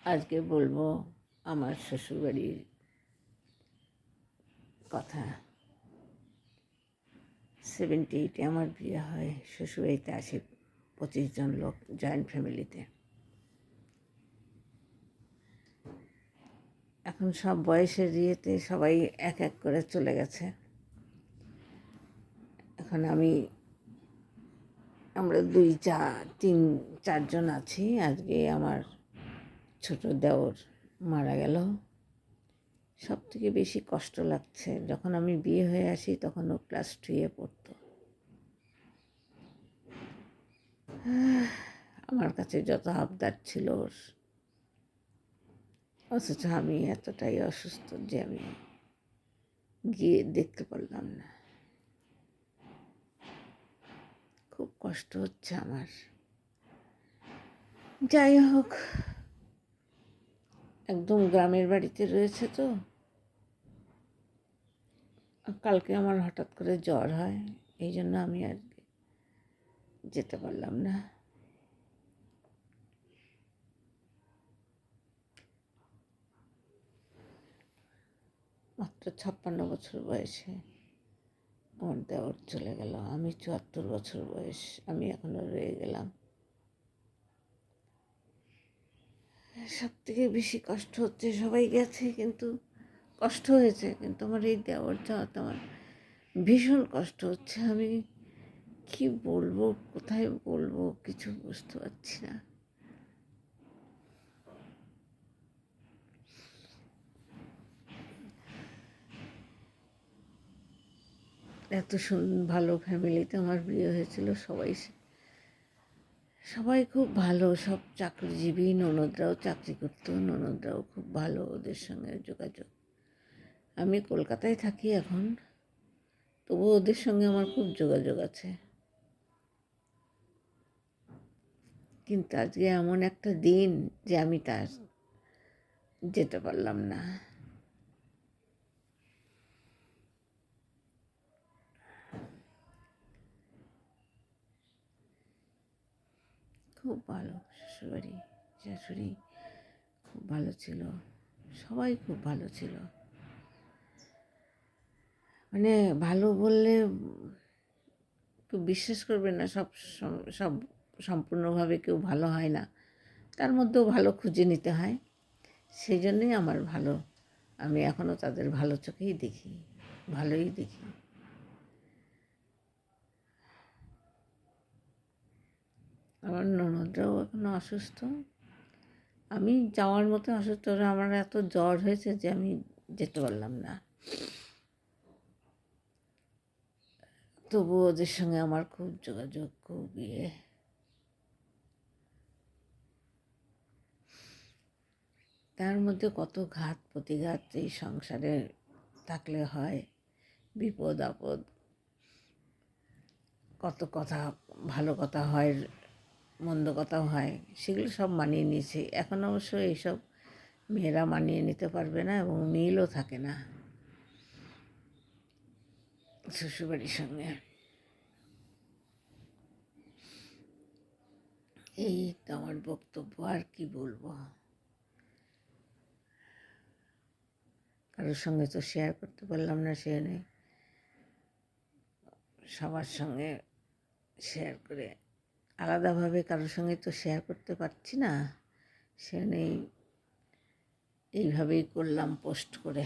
আজকে বলবো আমার শ্বশুরবাড়ির কথা। 78-এ আমার বিয়ে হয়। শ্বশুরবাড়িতে আসে 25 জন লোক, জয়েন্ট ফ্যামিলিতে। এখন সব বয়সের ইয়েতে সবাই এক এক করে চলে গেছে। এখন আমরা 2-4 জন আছি। আজকে আমার ছোট দেওর মারা গেল। সব থেকে বেশি কষ্ট লাগছে, যখন আমি বিয়ে হয়ে আসি তখন ও ক্লাস 2-এ পড়তো। আমার কাছে যত আবদার ছিল ওর, অথচ আমি এতটাই অসুস্থ যে আমি গিয়ে দেখতে পারলাম না। খুব কষ্ট হচ্ছে আমার। যাই হোক, একদম গ্রামের বাড়িতে রয়েছে তো। কালকে আমার হঠাৎ করে জ্বর হয়, এই জন্য আমি আর যেতে পারলাম না। মাত্র 56 বছর বয়সে আমার দেওর চলে গেল। আমি 74 বছর বয়স, আমি এখনো রয়ে গেলাম। সব থেকে বেশি কষ্ট হচ্ছে, সবাই গেছে কিন্তু কষ্ট হয়েছে, কিন্তু আমার এই দেওর যাওয়াতে আমার ভীষণ কষ্ট হচ্ছে। আমি কি বলবো, কোথায় বলবো, কিছু বুঝতে পারছি না। এত ভালো ফ্যামিলিতে আমার বিয়ে হয়েছিল। সবাই খুব ভালো, সব চাকরিজীবী। ননদরাও চাকরি করতো, ননদরাও খুব ভালো, ওদের সঙ্গে যোগাযোগ। আমি কলকাতায় থাকি এখন, তবু ওদের সঙ্গে আমার খুব যোগাযোগ আছে। কিন্তু আজকে এমন একটা দিন যে আমি তার যেতে পারলাম না। খুব ভালো শ্বশুরবাড়ি, শাশুড়ি খুব ভালো ছিল, সবাই খুব ভালো ছিল। মানে ভালো বললে কেউ বিশ্বাস করবে না। সব সম্পূর্ণভাবে কেউ ভালো হয় না, তার মধ্যেও ভালো খুঁজে নিতে হয়। সেই জন্যই আমার ভালো, আমি এখনও তাদের ভালো চোখেই দেখি, ভালোই দেখি। আমার ননদরাও এখনও অসুস্থ। আমি যাওয়ার মতো অসুস্থ, আমার এত জ্বর হয়েছে যে আমি যেতে পারলাম না। তবু ওদের সঙ্গে আমার খুব যোগাযোগ, খুব ইয়ে। তার মধ্যে কত ঘাত প্রতিঘাত এই সংসারে থাকলে হয়, বিপদ আপদ, কত কথা, ভালো কথা হয়, মন্দ কথাও হয়, সেগুলো সব মানিয়ে নিয়েছি। এখন অবশ্য এইসব মেয়েরা মানিয়ে নিতে পারবে না, এবং মিলও থাকে না শ্বশুরবাড়ির সঙ্গে। এই তো আমার বক্তব্য, আর কি বলবো। কারোর সঙ্গে তো শেয়ার করতে পারলাম না, সে নেই। সবার সঙ্গে শেয়ার করে আলাদাভাবে কারোর সঙ্গে তো শেয়ার করতে পারছি না, সে নেই। এইভাবেই করলাম পোস্ট করে।